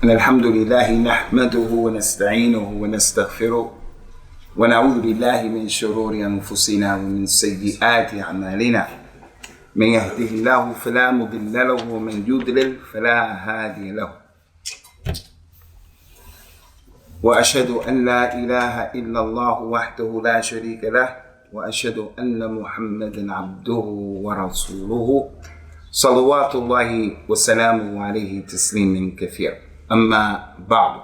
إن الحمد لله نحمده ونستعينه ونستغفره ونعوذ بالله من شرور أنفسنا ومن سيئات أعمالنا من يهده الله فلا مضل له ومن يضلل فلا هادي له وأشهد أن لا إله إلا الله وحده لا شريك له وأشهد أن محمدا عبده ورسوله صلوات الله وسلامه عليه تسليما كثيرا أما بعد.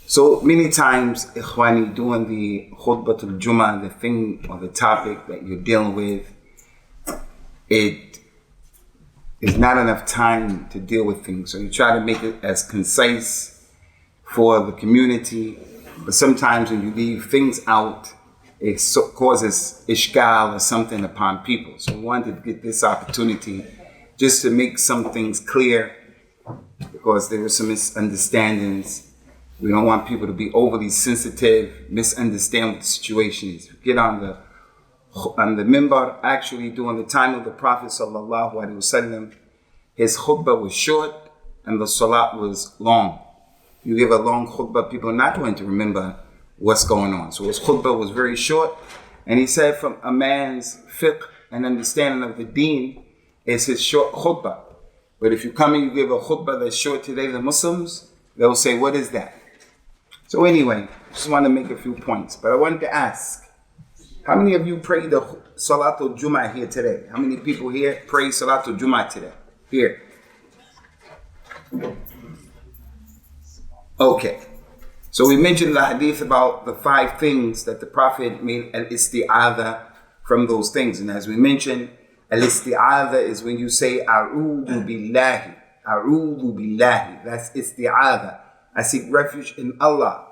So many times, Ikhwani, during the khutbah al-Jum'ah, the thing or the topic that you're dealing with, it is not enough time to deal with things. So you try to make it as concise for the community, but sometimes when you leave things out, it causes ishkal or something upon people. So we wanted to get this opportunity just to make some things clear, because there were some misunderstandings. We don't want people to be overly sensitive, misunderstand what the situation is. Get on the minbar. Actually, during the time of the Prophet sallallahu alaihi wasallam, his khutbah was short and the salat was long. You give a long khutbah, people are not going to remember what's going on. So his khutbah was very short, and he said from a man's fiqh and understanding of the deen is his short khutbah. But if you come and you give a khutbah that's short today, the Muslims, they'll say, what is that? So anyway, just want to make a few points. But I wanted to ask, how many of you prayed the Salatul Jum'ah here today? How many people here pray Salatul Jum'ah today? Here. Okay. So we mentioned the hadith about the 5 things that the Prophet made al-isti'adha from those things. And as we mentioned, al-isti'adha is when you say, A'udhu billahi. A'udhu billahi. That's isti'adha. I seek refuge in Allah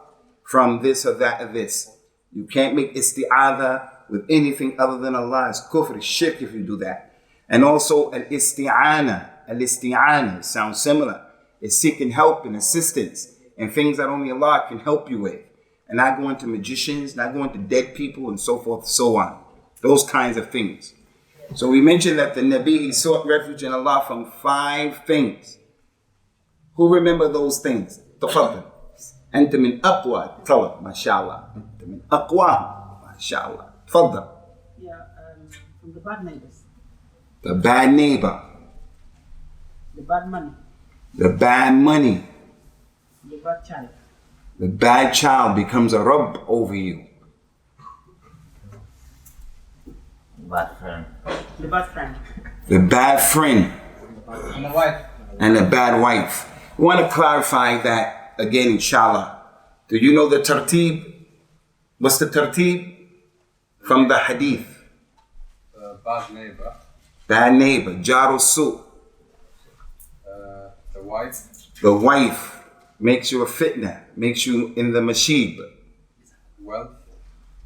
from this or that or this. You can't make isti'adha with anything other than Allah. It's kufr, it's shirk if you do that. And also al-isti'ana. Al-isti'ana sounds similar. It's seeking help and assistance and things that only Allah can help you with. And not going to magicians, not going to dead people, and so forth and so on. Those kinds of things. So we mentioned that the Nabi, he sought refuge in Allah from 5 things. Who remember those things? تفضل. أنت من أقوى طلب ما شاء الله. أنت من أقوى ما شاء الله. تفضل. Yeah, from the bad neighbors. The bad neighbor. The bad money. The bad money. The bad child. The bad child becomes a rub over you. Bad friend. The bad friend. The bad friend. And the wife. And the bad wife. We want to clarify that again, inshallah. Do you know the tartib? What's the tartib? From the hadith. Bad neighbor. Bad neighbor. Jaru su. The wife. The wife makes you a fitna, makes you in the mashib. Wealth.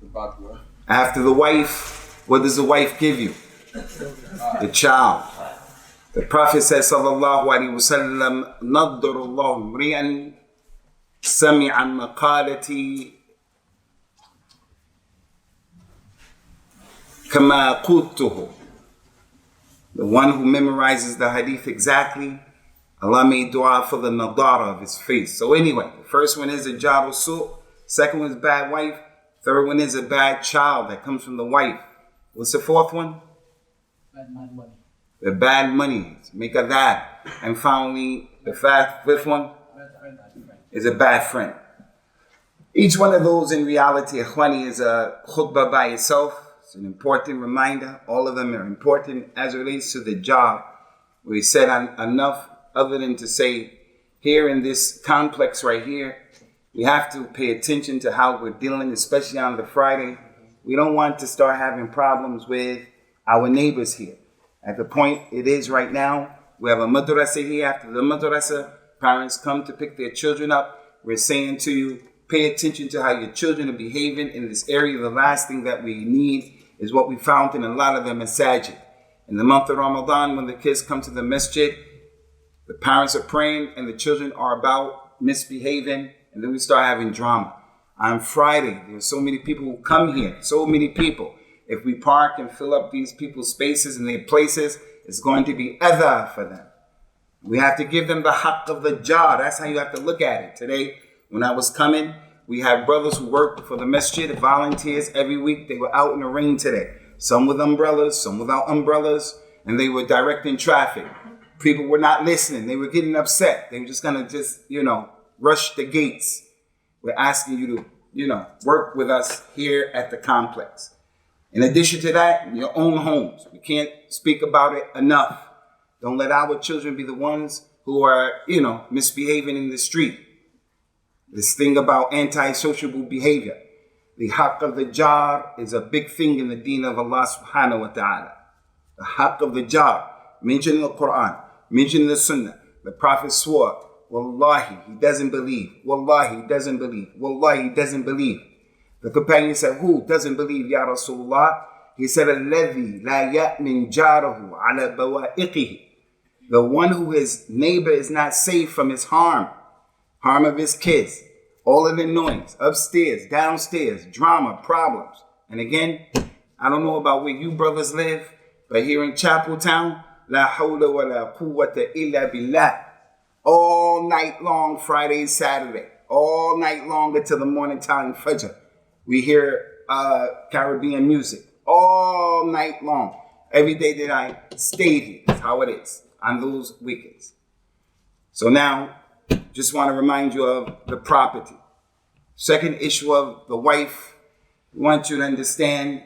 The bad wealth. After the wife, what does the wife give you? The child. The Prophet says, sallallahu alaihi wasallam, naddarullahu mri'an sami'an maqalati kama quttuhu. The one who memorizes the hadith exactly, Allah made dua for the nadara of his face. So anyway, the first one is a jaru su, second one is bad wife, third one is a bad child that comes from the wife. What's the fourth one? Bad money. The bad money, make a that. And finally, the fifth one is a bad friend. Each one of those in reality, Ikhwani, is a khutbah by itself. It's an important reminder. All of them are important as it relates to the job. We said enough other than to say, here in this complex right here, we have to pay attention to how we're dealing, especially on the Friday. We don't want to start having problems with our neighbors here. At the point it is right now, we have a madrasa here. After the madrasa, parents come to pick their children up. We're saying to you, pay attention to how your children are behaving in this area. The last thing that we need is what we found in a lot of the masajid. In the month of Ramadan, when the kids come to the masjid, the parents are praying and the children are about misbehaving, and then we start having drama. On Friday, there's so many people who come here, so many people. If we park and fill up these people's spaces and their places, it's going to be adha for them. We have to give them the haqq of the jar. That's how you have to look at it. Today, when I was coming, we have brothers who work for the masjid, volunteers every week. They were out in the rain today. Some with umbrellas, some without umbrellas, and they were directing traffic. People were not listening. They were getting upset. They were just going to rush the gates. We're asking you to, work with us here at the complex. In addition to that, in your own homes. We can't speak about it enough. Don't let our children be the ones who are, misbehaving in the street. This thing about anti-sociable behavior. The haqq of the jar is a big thing in the deen of Allah subhanahu wa ta'ala. The haqq of the jar, mentioned in the Quran, mentioned in the Sunnah. The Prophet swore, Wallahi, he doesn't believe. Wallahi, he doesn't believe. Wallahi, he doesn't believe. The companion said, who doesn't believe, Ya Rasulullah? He said, الَّذِي لَا يَأْمِنْ جَارَهُ عَلَى بَوَائِقِهِ. The one who his neighbor is not safe from his harm of his kids, all of the noise, upstairs, downstairs, drama, problems. And again, I don't know about where you brothers live, but here in Chapel Town, La hawla wa la quwwata illa billah. All night long, Friday, Saturday, all night long until the morning time, Fajr. We hear Caribbean music all night long. Every day that I stayed here, that's how it is on those weekends. So now, just want to remind you of the property. Second issue of the wife, we want you to understand,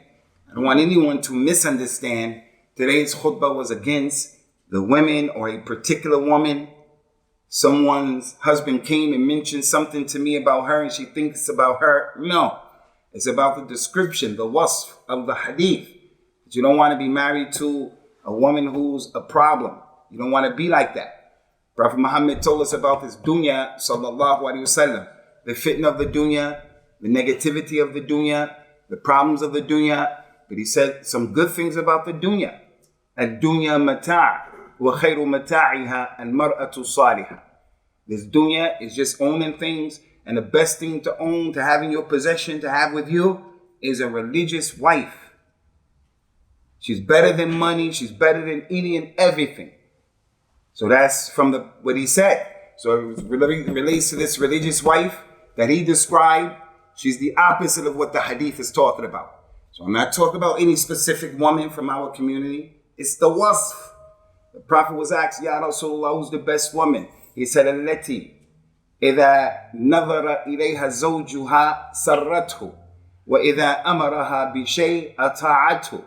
I don't want anyone to misunderstand, today's khutbah was against the women or a particular woman. Someone's husband came and mentioned something to me about her and she thinks it's about her. No, it's about the description, the wasf of the hadith. But you don't want to be married to a woman who's a problem. You don't want to be like that. Prophet Muhammad told us about this dunya, sallallahu alaihi wasallam. The fitna of the dunya, the negativity of the dunya, the problems of the dunya. But he said some good things about the dunya. Ad-dunya mata' wa khayru mata'iha al-mar'atu salihah. This dunya is just owning things, and the best thing to own, to have in your possession, to have with you, is a religious wife. She's better than money. She's better than any and everything. So that's from what he said. So it relates to this religious wife that he described. She's the opposite of what the hadith is talking about. So I'm not talking about any specific woman from our community. It's the wasf. The Prophet was asked, Ya Rasulullah, who's the best woman? He said, Allati, إِذَا نَظَرَ إِلَيْهَا زَوْجُهَا سَرَّتْهُ وَإِذَا أَمَرَهَا بِشَيْءٍ أَطَاعَتْهُ.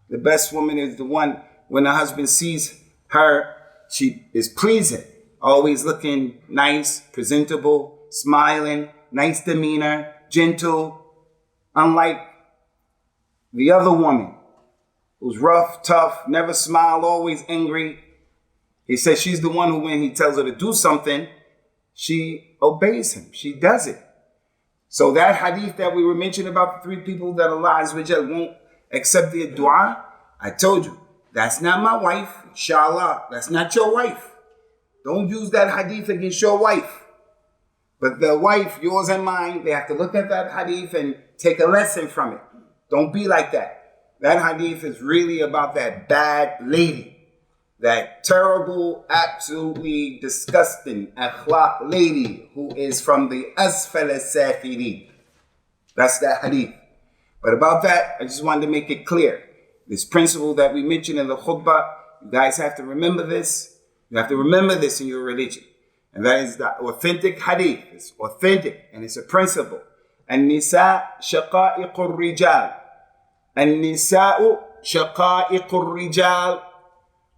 The best woman is the one, when her husband sees her, she is pleasing, always looking nice, presentable, smiling, nice demeanor, gentle, unlike the other woman who's rough, tough, never smile, always angry. He says she's the one who, when he tells her to do something, she obeys him. She does it. So that hadith that we were mentioning about the three people that Allah Azza wa Jal won't accept their dua, I told you, that's not my wife. Inshallah, that's not your wife. Don't use that hadith against your wife. But the wife, yours and mine, they have to look at that hadith and take a lesson from it. Don't be like that. That hadith is really about that bad lady. That terrible, absolutely disgusting akhlaq lady who is from the asfal as-safilin. That's that hadith. But about that, I just wanted to make it clear. This principle that we mentioned in the khutbah, you guys have to remember this. You have to remember this in your religion. And that is the authentic hadith. It's authentic and it's a principle. An-nisa shaqa'iqur rijal. An-nisa'u shaqa'iqur rijal.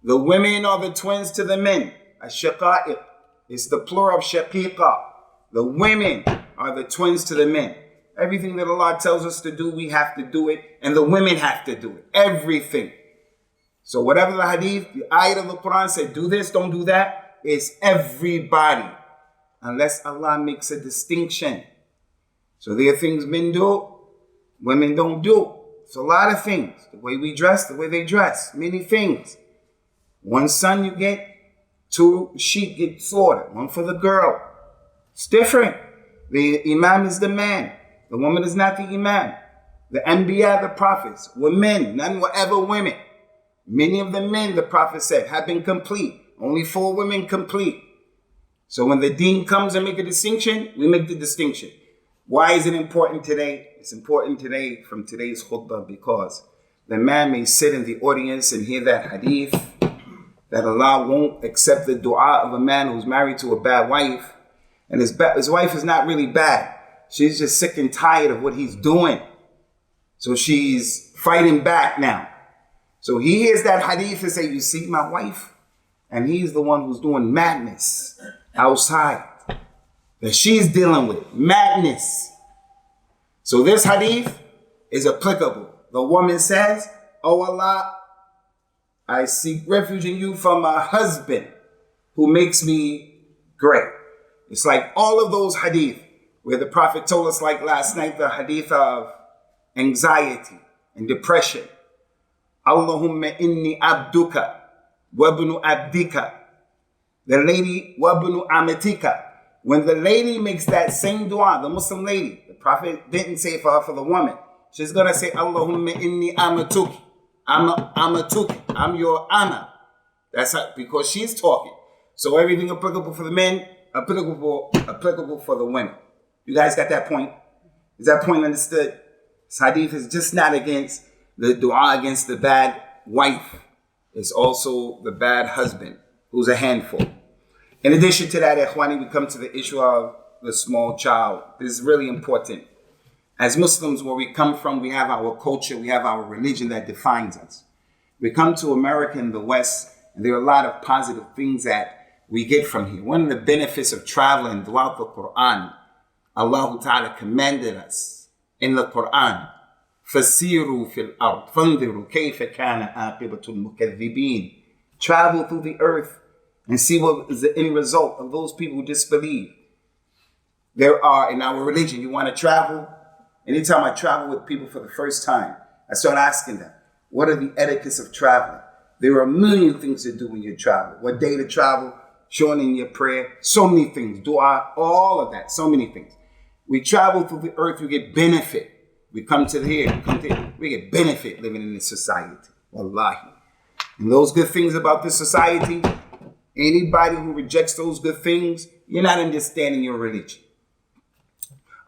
The women are the twins to the men. Ash-shaqa'iq. It's the plural of shaqiqa. The women are the twins to the men. Everything that Allah tells us to do, we have to do it. And the women have to do it. Everything. So whatever the hadith, the ayat of the Quran said, do this, don't do that, it's everybody. Unless Allah makes a distinction. So there are things men do, women don't do. It's a lot of things. The way we dress, the way they dress. Many things. One son you get, two sheep get slaughtered. One for the girl. It's different. The imam is the man. The woman is not the imam. The anbiya, the prophets, were men. None were ever women. Many of the men, the prophet said, have been complete. Only 4 women complete. So when the deen comes and make a distinction, we make the distinction. Why is it important today? It's important today from today's khutbah because the man may sit in the audience and hear that hadith that Allah won't accept the dua of a man who's married to a bad wife. And his wife is not really bad. She's just sick and tired of what he's doing. So she's fighting back now. So he hears that hadith and say, you see my wife? And he's the one who's doing madness outside. That she's dealing with. Madness. So this hadith is applicable. The woman says, oh Allah, I seek refuge in you from a husband who makes me great. It's like all of those hadith where the Prophet told us, like last night, the hadith of anxiety and depression. Allahumma inni abduka wabnu abdika. The lady wabnu amatika. When the lady makes that same dua, the Muslim lady, the Prophet didn't say it for her, for the woman. She's going to say, Allahumma inni amatuki. I'm your ama. That's how, because she's talking. So everything applicable for the men, applicable for the women. You guys got that point? Is that point understood? This hadith is just not against the dua against the bad wife. It's also the bad husband who's a handful. In addition to that, Ikhwani, we come to the issue of the small child. This is really important. As Muslims, where we come from, we have our culture, we have our religion that defines us. We come to America and the West, and there are a lot of positive things that we get from here. One of the benefits of traveling throughout the Quran, Allah Ta'ala commanded us in the Quran, فَسِيرُوا فِي الْأَرْضِ فَانْظِرُوا كَيْفَ كَانَ عَاقِبَةُ الْمُكَذِّبِينَ. Travel through the earth and see what is the end result of those people who disbelieve. There are, in our religion, you want to travel? Anytime I travel with people for the first time, I start asking them, what are the etiquettes of traveling? There are a million things to do when you travel. What day to travel, showing in your prayer, so many things, dua, all of that, so many things. We travel through the earth, we get benefit. We come to here, we get benefit living in this society. Wallahi. And those good things about this society, anybody who rejects those good things, you're not understanding your religion.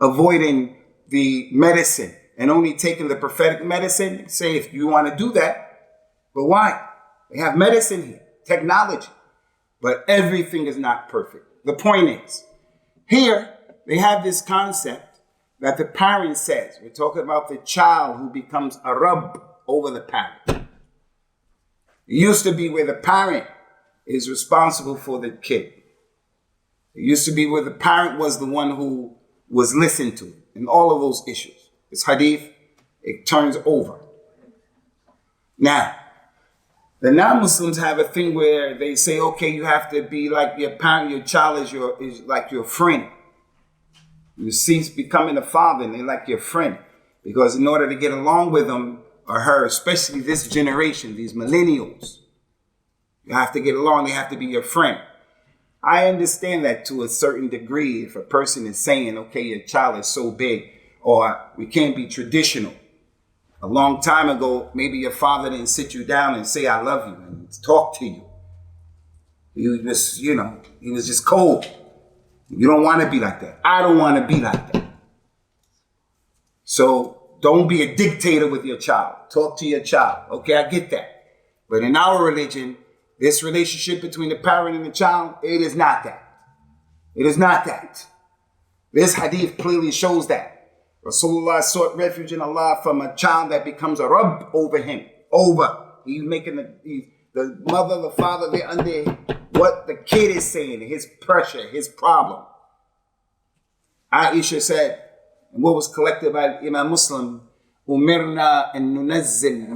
Avoiding the medicine and only taking the prophetic medicine, say if you want to do that, but why? They have medicine here, technology, but everything is not perfect. The point is, here they have this concept that the parent says, we're talking about the child who becomes a Rabb over the parent. It used to be where the parent is responsible for the kid. It used to be where the parent was the one who was listened to in all of those issues. This hadith, it turns over. Now, the non-Muslims have a thing where they say, okay, you have to be like your parent, your child is like your friend. You cease becoming a father and they're like your friend. Because in order to get along with them or her, especially this generation, these millennials, you have to get along, they have to be your friend. I understand that to a certain degree if a person is saying, okay, your child is so big, or we can't be traditional. A long time ago, maybe your father didn't sit you down and say, I love you, and talk to you. He was just, he was just cold. You don't want to be like that. I don't want to be like that. So don't be a dictator with your child. Talk to your child. Okay, I get that. But in our religion, this relationship between the parent and the child, it is not that. It is not that. This hadith clearly shows that. Rasulullah sought refuge in Allah from a child that becomes a Rabb over him. He's making the mother, the father, they're under what the kid is saying, his pressure, his problem. Aisha said, and what was collected by Imam Muslim, Umirna and nunazzil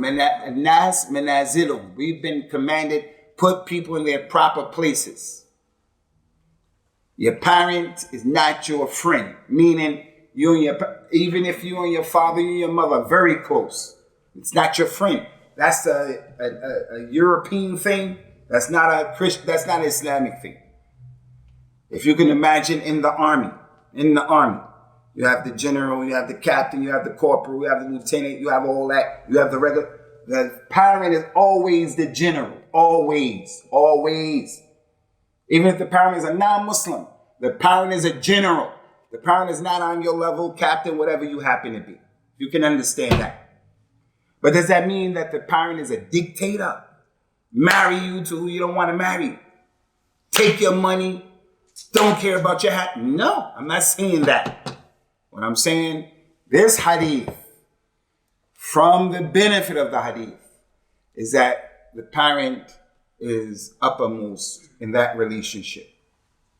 nas manazilum. We've been commanded, put people in their proper places. Your parent is not your friend, meaning even if you and your father and your mother are very close, it's not your friend. That's a European thing. That's not a Christian. That's not an Islamic thing. If you can imagine in the army, you have the general, you have the captain, you have the corporal, you have the lieutenant, you have all that. You have the regular. The parent is always the general. Always. Even if the parent is a non-Muslim, the parent is a general. The parent is not on your level, captain, whatever you happen to be. You can understand that. But does that mean that the parent is a dictator? Marry you to who you don't want to marry? Take your money? Don't care about your hat? No, I'm not saying that. What I'm saying, this hadith, from the benefit of the hadith, is that the parent is uppermost in that relationship.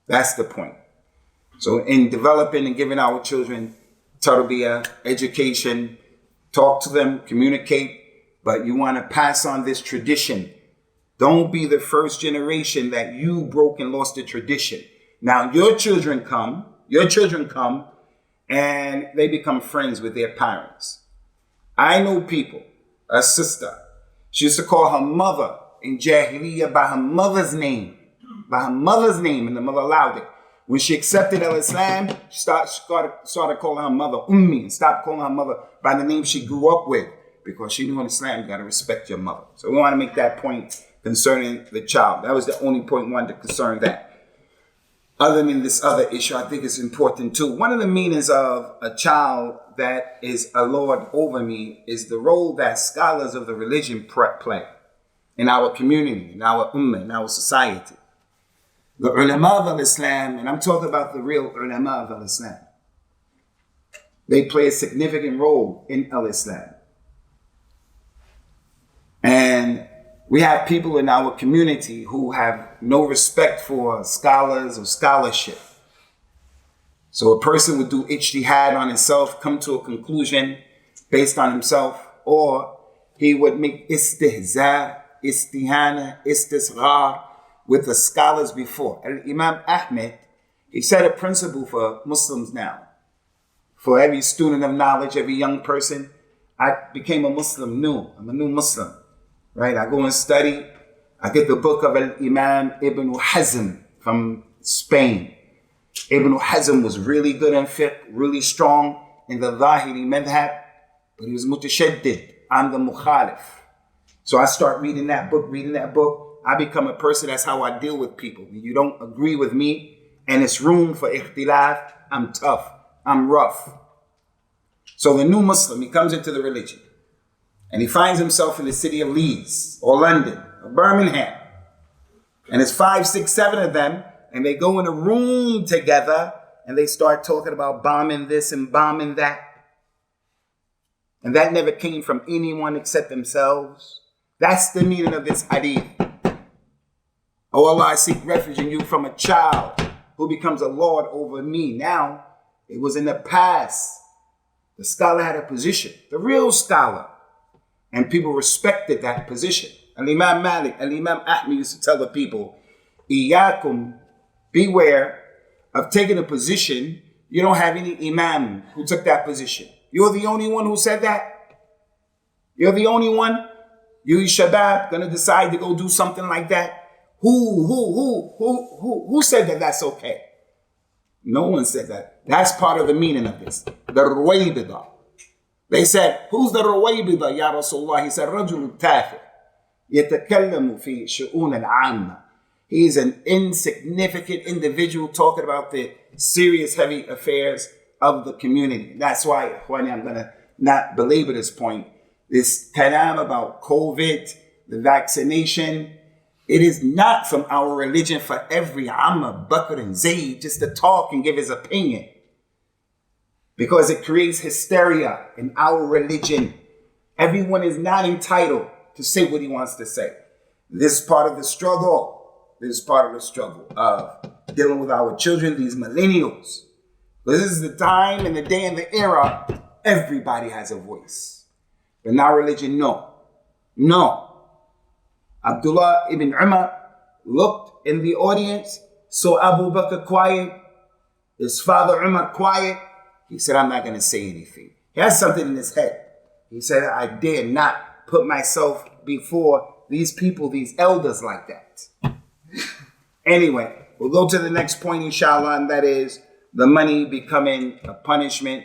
That's the point. So in developing and giving our children tarbiyah, education, talk to them, communicate, but you want to pass on this tradition. Don't be the first generation that you broke and lost the tradition. Now your children come, and they become friends with their parents. I know people, a sister, she used to call her mother in Jahiliyyah by her mother's name, and the mother allowed it. When she accepted Islam, she started calling her mother Ummi and stopped calling her mother by the name she grew up with, because she knew in Islam you got to respect your mother. So we want to make that point concerning the child. That was the only point we wanted to concern that. Other than this other issue, I think it's important too. One of the meanings of a child that is a Lord over me is the role that scholars of the religion play in our community, in our ummah, in our society. The ulama of Islam, and I'm talking about the real ulama of Islam, they play a significant role in Islam. And we have people in our community who have no respect for scholars or scholarship. So a person would do ijtihad on himself, come to a conclusion based on himself, or he would make istihza, istihana, istisghar with the scholars before. Imam Ahmed, he set a principle for Muslims now. For every student of knowledge, every young person, I became a Muslim new. I'm a new Muslim. Right, I go and study. I get the book of Imam Ibn Hazm from Spain. Ibn Hazm was really good in fiqh, really strong in the Zahiri madhab, but he was mutashaddid. I'm the mukhalif. So I start reading that book. I become a person, that's how I deal with people. When you don't agree with me and it's room for ikhtilaf, I'm tough, I'm rough. So the new Muslim, he comes into the religion. And he finds himself in the city of Leeds or London or Birmingham. And it's 5, 6, 7 of them. And they go in a room together and they start talking about bombing this and bombing that. And that never came from anyone except themselves. That's the meaning of this hadith. Oh Allah, I seek refuge in you from a child who becomes a Lord over me. Now, it was in the past. The scholar had a position, the real scholar. And people respected that position. Al-Imam Malik, Al-Imam Ahmed used to tell the people, Iyakum, beware of taking a position. You don't have any imam who took that position. You're the only one who said that. You're the only one. You shabab gonna decide to go do something like that. Who said that that's okay? No one said that. That's part of the meaning of this. The Ruwaybidah. They said, who's the Ruwaybidah, Ya Rasulullah? He said, Rajul Tafi, yatakallamu fi shu'un al-amma. He's an insignificant individual talking about the serious, heavy affairs of the community. That's why, Ikhwani, I'm going to not belabor this point. This kalam about COVID, the vaccination, it is not from our religion for every Amma, Bakr and Zayd just to talk and give his opinion. Because it creates hysteria in our religion. Everyone is not entitled to say what he wants to say. This is part of the struggle. This is part of the struggle of dealing with our children, these millennials. This is the time and the day and the era, everybody has a voice. But in our religion, no. No. Abdullah ibn Umar looked in the audience, saw Abu Bakr quiet, his father Umar quiet. He said, I'm not going to say anything. He has something in his head. He said, I dare not put myself before these people, these elders like that. Anyway, we'll go to the next point, inshallah, and that is the money becoming a punishment.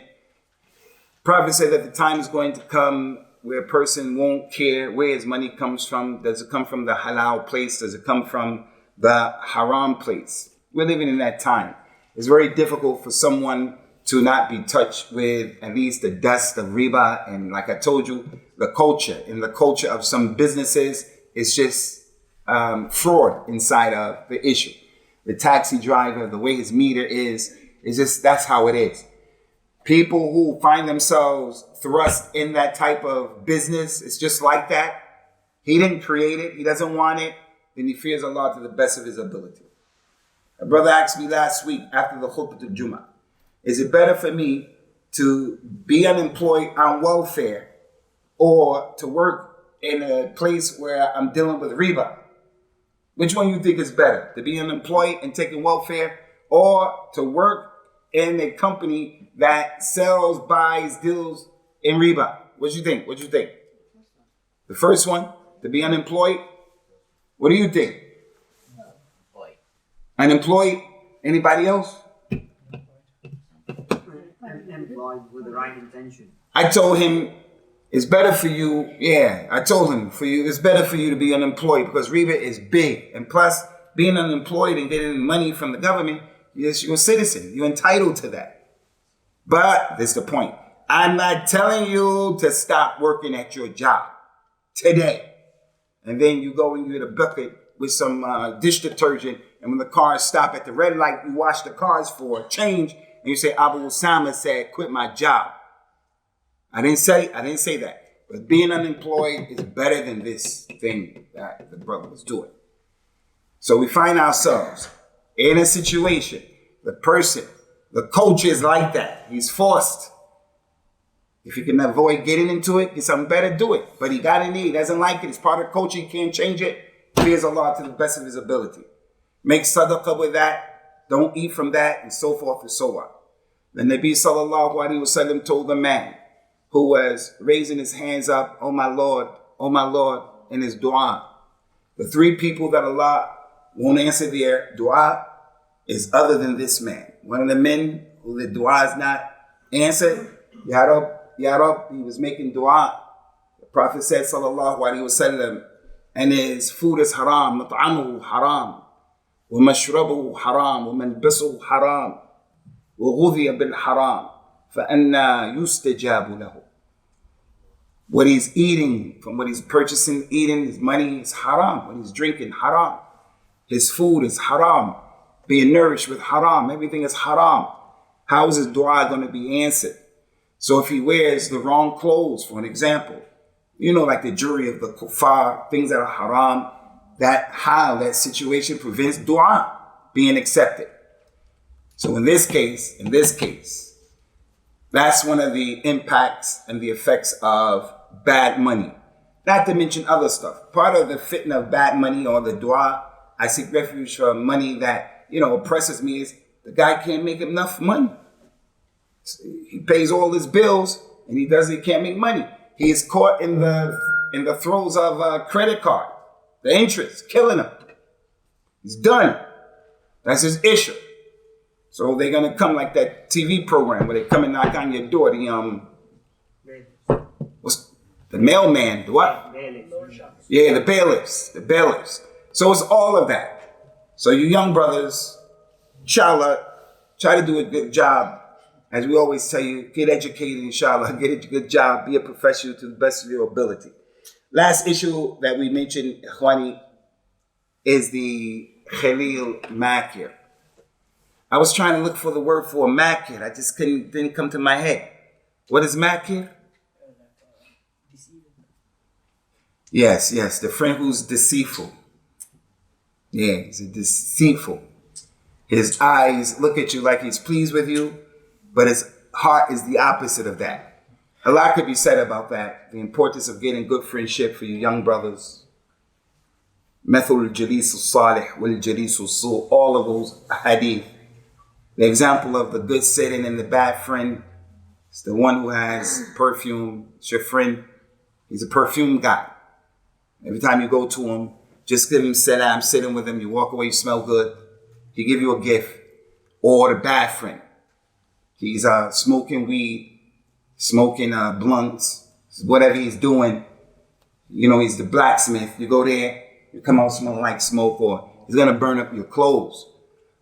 Prophet said that the time is going to come where a person won't care where his money comes from. Does it come from the halal place? Does it come from the haram place. We're living in that time. It's very difficult for someone to not be touched with at least the dust of riba. And like I told you, the culture of some businesses is just fraud inside of the issue. The taxi driver, the way his meter is just, that's how it is. People who find themselves thrust in that type of business, it's just like that. He didn't create it. He doesn't want it. Then he fears Allah to the best of his ability. A brother asked me last week after the khutbah to Jummah, is it better for me to be unemployed on welfare or to work in a place where I'm dealing with riba? Which one you think is better? To be unemployed and taking welfare, or to work in a company that sells, buys, deals in riba? What do you think? What do you think? The first one, to be unemployed? What do you think? Unemployed? Anybody else? Employed with the right intention. I told him it's better for you. Yeah, I told him it's better for you to be unemployed because riba is big. And plus, being unemployed and getting money from the government, yes, you're a citizen. You're entitled to that. But this is the point. I'm not telling you to stop working at your job today. And then you go and you get a bucket with some dish detergent. And when the cars stop at the red light, you wash the cars for change. And you say, Abu Usamah said, quit my job. I didn't say that. But being unemployed is better than this thing that the brother was doing. So we find ourselves in a situation, the coach is like that. He's forced. If you can avoid getting into it, get something better, do it. But he got in there, he doesn't like it. It's part of coaching, he can't change it. Fears Allah to the best of his ability. Make sadaqah with that. Don't eat from that, and so forth and so on. The Nabi sallallahu alaihi wasallam told the man who was raising his hands up, oh my Lord, in his dua. The three people that Allah won't answer their dua is other than this man. One of the men who the dua is not answered, Ya Rab, he was making dua. The Prophet said, sallallahu alaihi wasallam, and his food is haram, mat'amuhu haram, wa mashrabuhu haram, wa malbasuhu haram, wa ghudhiya bil haram, fa anna yustajabu lahu. What he's eating, from what he's purchasing, eating, his money is haram. What he's drinking, haram. His food is haram. Being nourished with haram. Everything is haram. How is his dua going to be answered? So if he wears the wrong clothes, for an example, like the jewelry of the kuffar, things that are haram, that situation prevents dua being accepted. So in this case, that's one of the impacts and the effects of bad money. Not to mention other stuff. Part of the fitna of bad money or the dua, I seek refuge from money that, oppresses me, is the guy can't make enough money. He pays all his bills and he can't make money. He is caught in the throes of a credit card. The interest, killing him. He's done. That's his issue. So they're going to come like that TV program where they come and knock on your door. The mailman, what? Yeah, the bailiffs. So it's all of that. So you young brothers, inshallah, try to do a good job. As we always tell you, get educated, inshallah, get a good job, be a professional to the best of your ability. Last issue that we mentioned, Ikhwani, is the Khalil Makir. I was trying to look for the word for Makir. I just didn't come to my head. What is Makir? Yes, the friend who's deceitful. Yeah, he's deceitful. His eyes look at you like he's pleased with you, but his heart is the opposite of that. A lot could be said about that. The importance of getting good friendship for you young brothers. Methul Jalisul Salih wal Jalisul Su, all of those hadith. The example of the good sitting and the bad friend is the one who has perfume. It's your friend. He's a perfume guy. Every time you go to him, just give him salam, sitting with him, you walk away, you smell good. He give you a gift. Or the bad friend. He's smoking weed, smoking blunts, whatever he's doing. He's the blacksmith. You go there, you come out smelling like smoke, or He's going to burn up your clothes.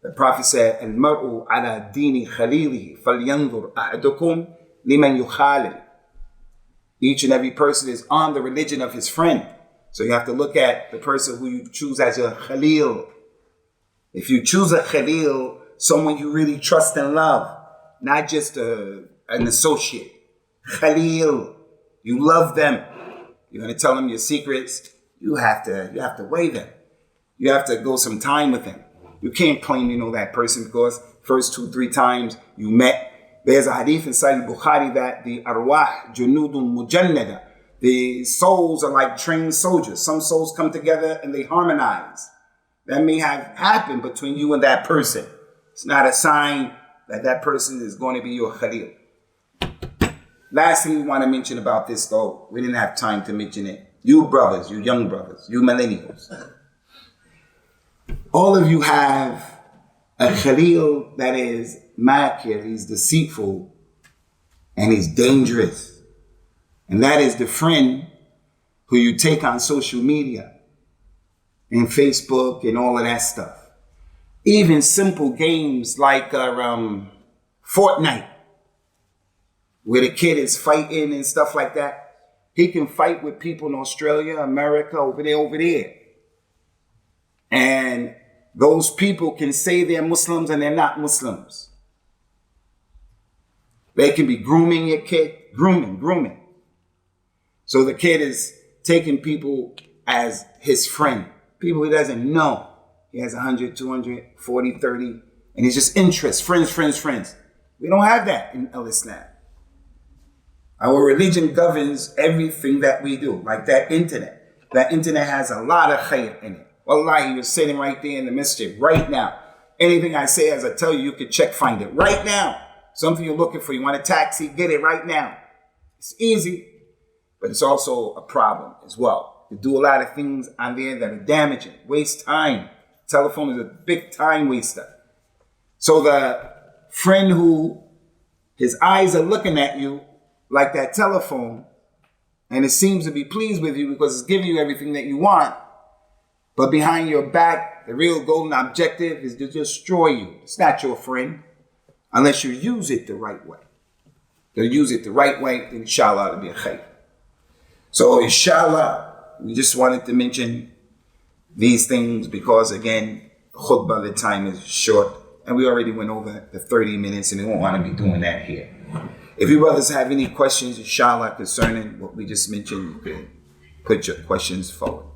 The Prophet said, "Al-mar'u ala dini khalilihi falyanzur ahadukum liman yukhalil." Each and every person is on the religion of his friend. So you have to look at the person who you choose as your khalil. If you choose a khalil, someone you really trust and love, not just an associate. Khalil, you love them. You're going to tell them your secrets. You have to weigh them. You have to go some time with them. You can't claim you know that person because first 2-3 times you met. There's a hadith in Sahih Bukhari that the arwah junudun mujannada, the souls are like trained soldiers. Some souls come together and they harmonize. That may have happened between you and that person. It's not a sign that that person is going to be your khalil. Last thing we want to mention about this, though, we didn't have time to mention it. You brothers, you young brothers, you millennials, all of you have a khalil that is makir, he's deceitful, and he's dangerous. And that is the friend who you take on social media and Facebook and all of that stuff. Even simple games like Fortnite, where the kid is fighting and stuff like that. He can fight with people in Australia, America, over there. And those people can say they're Muslims and they're not Muslims. They can be grooming your kid, grooming. So the kid is taking people as his friend, people he doesn't know. He has 100, 200, 40, 30, and it's just interest, friends. We don't have that in Islam. Our religion governs everything that we do, like that internet. That internet has a lot of khayr in it. Wallahi, you're sitting right there in the masjid right now. Anything I say, as I tell you, you can find it right now. Something you're looking for, you want a taxi, get it right now. It's easy, but it's also a problem as well. You do a lot of things on there that are damaging, waste time. Telephone is a big time waster. So the friend who his eyes are looking at you like that telephone, and it seems to be pleased with you because it's giving you everything that you want, but behind your back, the real golden objective is to destroy you. It's not your friend unless you use it the right way. To use it the right way, inshallah, it'll be a khayr. So inshallah, we just wanted to mention these things because, again, khutbah, the time is short, and we already went over the 30 minutes, and we won't want to be doing that here. If you brothers have any questions, inshallah, concerning what we just mentioned, you can put your questions forward.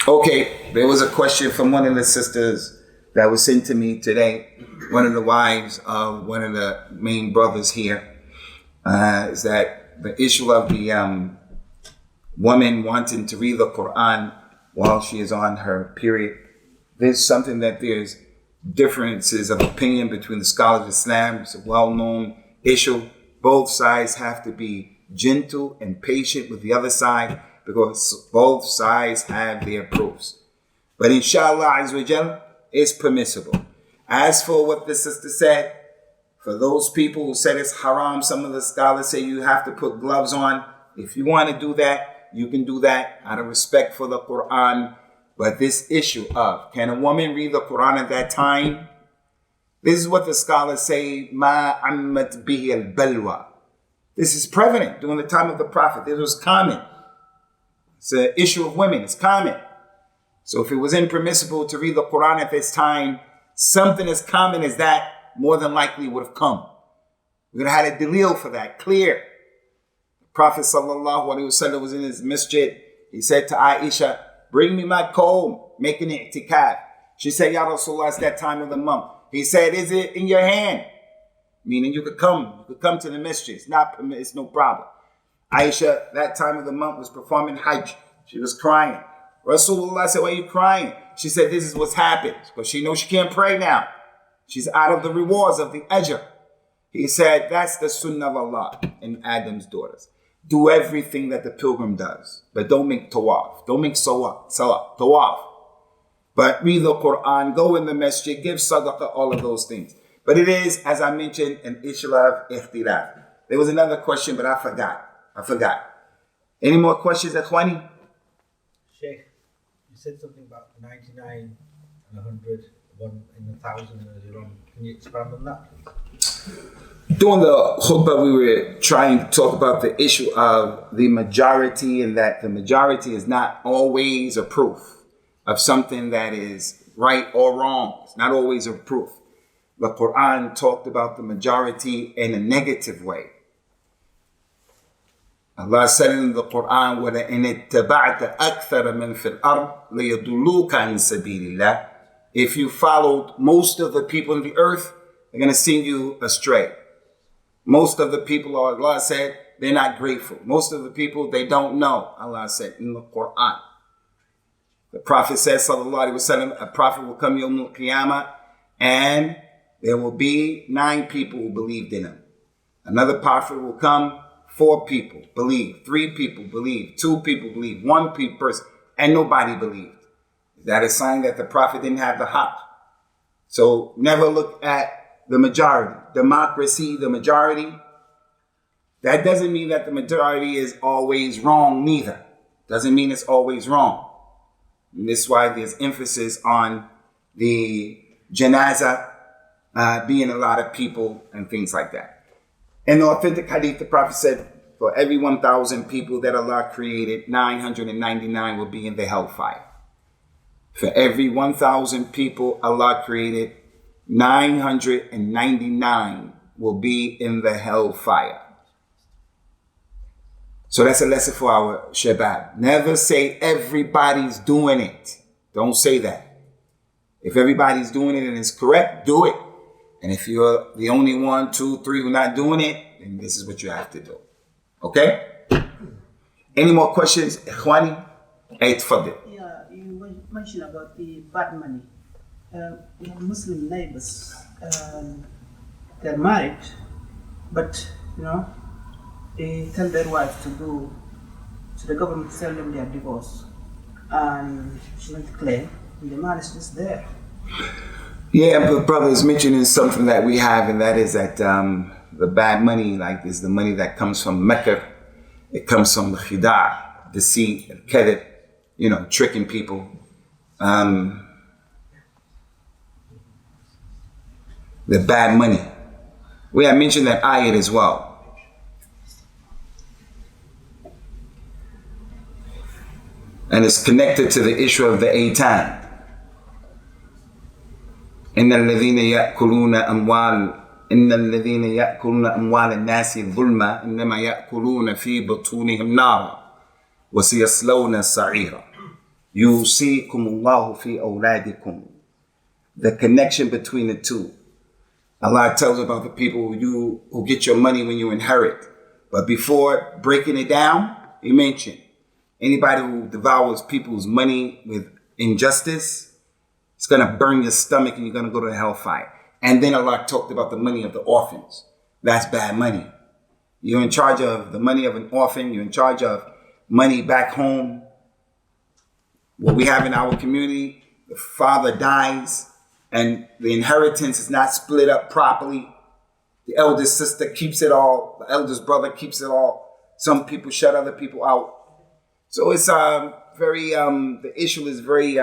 Okay, there was a question from one of the sisters that was sent to me today. One of the wives of one of the main brothers here is that the issue of the woman wanting to read the Quran while she is on her period. There's something that there's differences of opinion between the scholars of Islam. It's a well-known issue. Both sides have to be gentle and patient with the other side because both sides have their proofs. But inshallah, azawajal, it's permissible. As for what the sister said, for those people who said it's haram, some of the scholars say you have to put gloves on. If you want to do that, you can do that out of respect for the Quran. But this issue of, can a woman read the Quran at that time? This is what the scholars say, ma ammat bihi al-balwa. This is prevalent during the time of the Prophet. This was common. It's an issue of women. It's common. So if it was impermissible to read the Quran at this time, something as common as that more than likely would have come. We would have had a dalil for that, clear. The Prophet sallallahu alaihi wasallam was in his masjid. He said to Aisha, bring me my comb, make an i'tikaf. She said, Ya Rasulullah, it's that time of the month. He said, is it in your hand? Meaning you could come to the masjid. It's no problem. Aisha, that time of the month, was performing Hajj. She was crying. Rasulullah said, why are you crying? She said, this is what's happened. Because she knows she can't pray now. She's out of the rewards of the ajr. He said, that's the sunnah of Allah and Adam's daughters. Do everything that the pilgrim does. But don't make tawaf. Don't make tawaf. But read the Quran, go in the masjid, give sadaqah, all of those things. But it is, as I mentioned, an issue of ikhtilaf. There was another question, but I forgot. Any more questions, Akhwani? Sheikh, you said something about 99 and 100, 1 in 1,000 earlier on. Can you expand on that, please? During the khutbah, we were trying to talk about the issue of the majority, and that the majority is not always a proof of something that is right or wrong. It's not always a proof. The Quran talked about the majority in a negative way. Allah said in the Quran, وَلَئِنِ اتَّبَعْتَ أَكْثَرَ مِنْ فِي الْأَرْضِ لَيَضُلُّوكَ عَنْ سَبِيلِ اللَّهِ. If you followed most of the people in the earth, they're going to send you astray. Most of the people, Allah said, they're not grateful. Most of the people, they don't know, Allah said in the Quran. The Prophet said, sallallahu alaihi wasallam, a prophet will come Yawm al-Qiyamah, and there will be 9 people who believed in him. Another prophet will come, 4 people believe, 3 people believe, 2 people believe, 1 person, and nobody believed. Is that a sign that the prophet didn't have the haqq? So never look at the majority. Democracy, the majority, that doesn't mean that the majority is always wrong neither. Doesn't mean it's always wrong. And this is why there's emphasis on the janazah being a lot of people and things like that. In the authentic hadith, the Prophet said, for every 1,000 people that Allah created, 999 will be in the hellfire. For every 1,000 people Allah created, 999 will be in the hellfire. So that's a lesson for our shabab. Never say everybody's doing it. Don't say that. If everybody's doing it and it's correct, do it. And if you're the only 1, 2, 3 who are not doing it, then this is what you have to do. Okay? Any more questions? Ikhwani? Tfaddal. Yeah, you mentioned about the bad money. We have Muslim neighbors. They're married, but they tell their wife to go to the government to tell them they are divorced, and she went to claim, and the man is just there. Yeah, but brother is mentioning something that we have, and that is that the bad money, like is the money that comes from Mecca. It comes from the khida', deceit, kadhib, tricking people. The bad money. We have mentioned that ayat as well. And it's connected to the issue of the aitam. إن الذين يأكلون أموال الناس ظلما إنما يأكلون في بطونهم نارا وسيصلون سعيرا يوصيكم الله في أولادكم. The connection between the two. Allah tells about the people who get your money when you inherit. But before breaking it down, He mentioned anybody who devours people's money with injustice, it's going to burn your stomach and you're going to go to the hellfire. And then Allah talked about the money of the orphans. That's bad money. You're in charge of the money of an orphan. You're in charge of money back home. What we have in our community, the father dies and the inheritance is not split up properly. The eldest sister keeps it all. The eldest brother keeps it all. Some people shut other people out. So it's the issue is very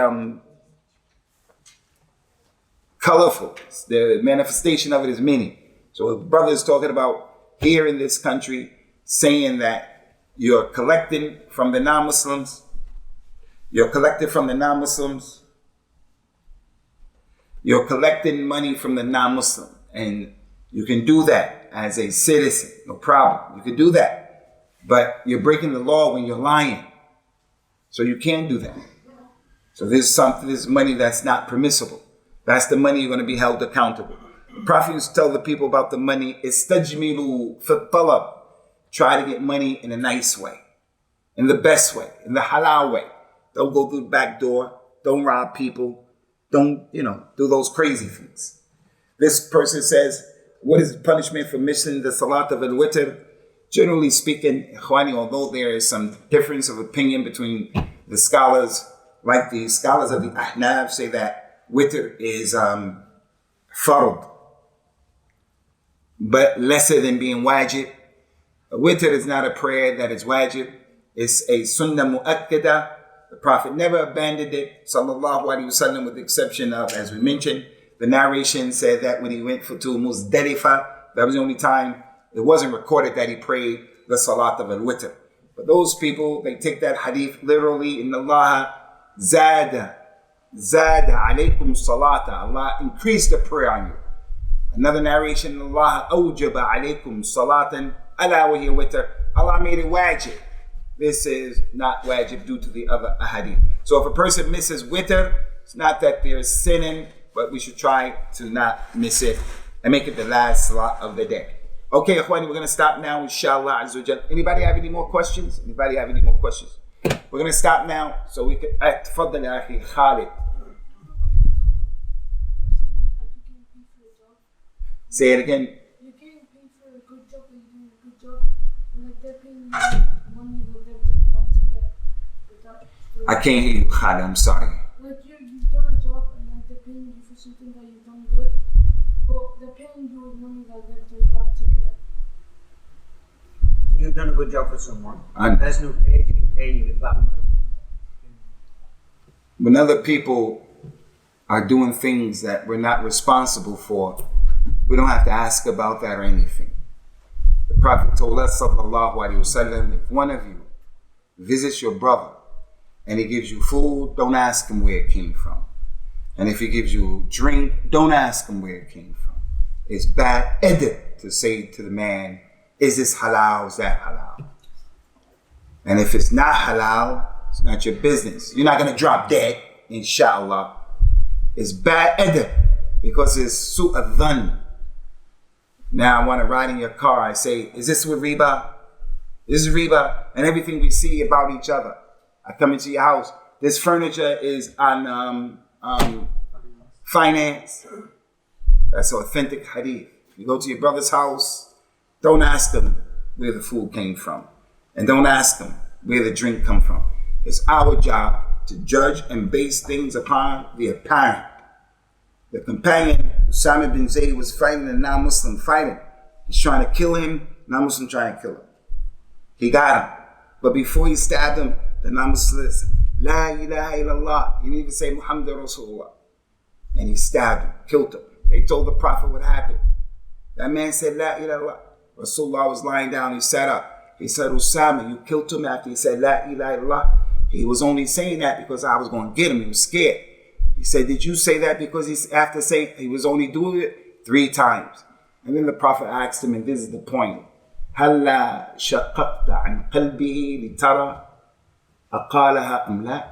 colorful. The manifestation of it is many. So the brother is talking about here in this country, saying that you're collecting from the non-Muslims. You're collecting money from the non-Muslim. And you can do that as a citizen, no problem. You can do that. But you're breaking the law when you're lying. So you can't do that. So this is money that's not permissible. That's the money you're going to be held accountable. The Prophet used to tell the people about the money, istajmilu fi talab. Try to get money in a nice way, in the best way, in the halal way. Don't go through the back door. Don't rob people. Don't, do those crazy things. This person says, what is the punishment for missing the salat of al-witr? Generally speaking, ikhwani, although there is some difference of opinion between the scholars, like the scholars of the Ahnaf say that witr is fard, but lesser than being wajib. A witr is not a prayer that is wajib. It's a sunnah mu'akkada. The Prophet never abandoned it, sallallahu alaihi wasallam, with the exception of, as we mentioned, the narration said that when he went to Muzdalifah, that was the only time it wasn't recorded that he prayed the salat of al-witr. But those people, they take that hadith literally. In Allah zada alaykum salata. Allah increased the prayer on you. Another narration, Allah awjaba alaykum salatan ala wa hiya witr. Allah made it wajib. This is not wajib due to the other ahadith. So if a person misses witr, it's not that they're sinning, but we should try to not miss it and make it the last salat of the day. Okay, Ikhwani, we're going to stop now, inshallah. Anybody have any more questions? We're going to stop now so we can act. Tfaddal ya akhi Khalid. Say it again. You're getting paid for a good job, or you're doing a good job, and like they're paying you money that they're about to get. I can't hear you, Khalid. I'm sorry. Like you've done a job, and like they're paying you for something that you've done good, but they're paying you with money that they're about to get. You've done a good job for someone. And- The person who pays you, paying you with that money. When other people are doing things that we're not responsible for, we don't have to ask about that or anything. The Prophet told us, sallallahu alaihi wasallam, if one of you visits your brother and he gives you food, don't ask him where it came from. And if he gives you drink, don't ask him where it came from. It's bad edit to say to the man, is this halal, is that halal? And if it's not halal, it's not your business. You're not going to drop dead, inshallah. It's bad edit because it's su'adhan. Now I want to ride in your car. I say, is this with riba? This is riba. And everything we see about each other. I come into your house. This furniture is on finance. That's authentic hadith. You go to your brother's house, don't ask them where the food came from. And don't ask them where the drink come from. It's our job to judge and base things upon the apparent. The companion, Usamah bin Zayd, was fighting a non-Muslim fighting. He's trying to kill him, non-Muslim trying to kill him. He got him. But before he stabbed him, the non-Muslim said, La ilaha illallah. He didn't even say Muhammad Rasulullah. And he stabbed him, killed him. They told the Prophet what happened. That man said, La ilaha illallah. Rasulullah was lying down, he sat up. He said, Usamah, you killed him after he said, La ilaha illallah. He was only saying that because I was going to get him. He was scared. He said, did you say that because he's after saying he was only doing it 3 times? And then the Prophet asked him, and this is the point. هَلَّا شَقَقْتَ عَنْ قَلْبِهِ لِتَرَى أَقَالَهَا أَمْ لَا?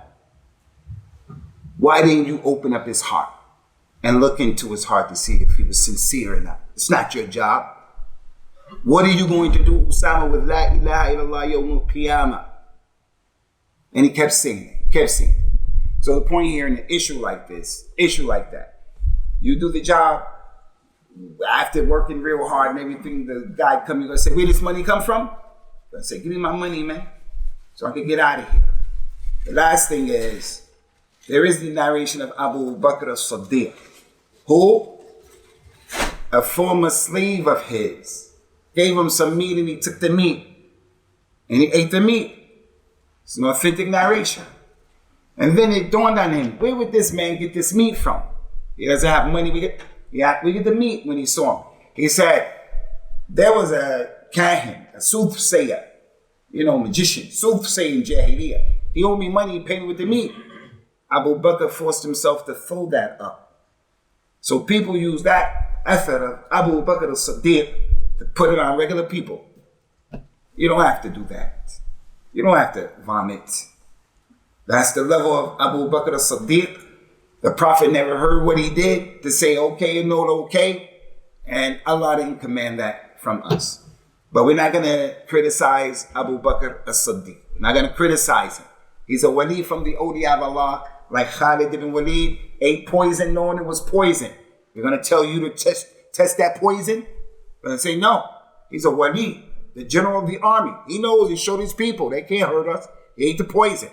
Why didn't you open up his heart and look into his heart to see if he was sincere or not? It's not your job. What are you going to do, Usamah, with La ilaha illallah yawmul qiyamah? And he kept singing, So the point here in an issue like that, you do the job after working real hard and everything, the guy come, you're going to say, where this money come from? I'm going to say, give me my money, man, so I can get out of here. The last thing is, there is the narration of Abu Bakr as-Siddiq, who, a former slave of his, gave him some meat and he took the meat. And he ate the meat. It's an authentic narration. And then it dawned on him, where would this man get this meat from? He doesn't have money. We get the meat when he saw him. He said, there was a kahin, a soothsayer, magician, soothsayer in Jahiliyyah. He owed me money, he paid me with the meat. Abu Bakr forced himself to throw that up. So people use that effort of Abu Bakr as-Siddiq to put it on regular people. You don't have to do that. You don't have to vomit. That's the level of Abu Bakr as-Siddiq. The Prophet never heard what he did to say okay and not okay. And Allah didn't command that from us. But we're not going to criticize Abu Bakr as-Siddiq. We're not going to criticize him. He's a wali from the awliya of Allah. Like Khalid ibn Walid ate poison knowing it was poison. We're going to tell you to test that poison? We're going to say no. He's a wali, the general of the army. He knows, he showed his people. They can't hurt us. He ate the poison.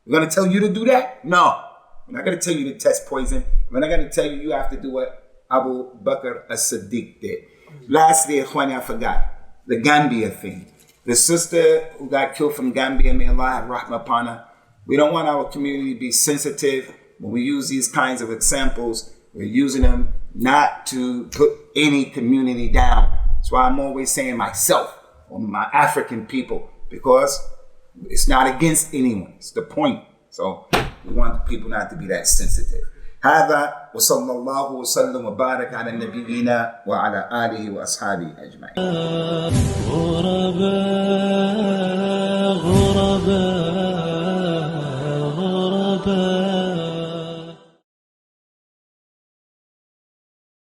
We're going to tell you to do that? No. We're not going to tell you to test poison. We're not going to tell you have to do what Abu Bakr as-Siddiq did. Lastly, Ikhwani, I forgot. The Gambia thing. The sister who got killed from Gambia, may Allah have rahmah upon her, We don't want our community to be sensitive. When we use these kinds of examples, we're using them not to put any community down. That's why I'm always saying myself or my African people, because it's not against anyone. It's the point. So we want people not to be that sensitive. هذا وصلى الله وسلم وبارك على نبينا وعلى آله وأصحابه أجمعين.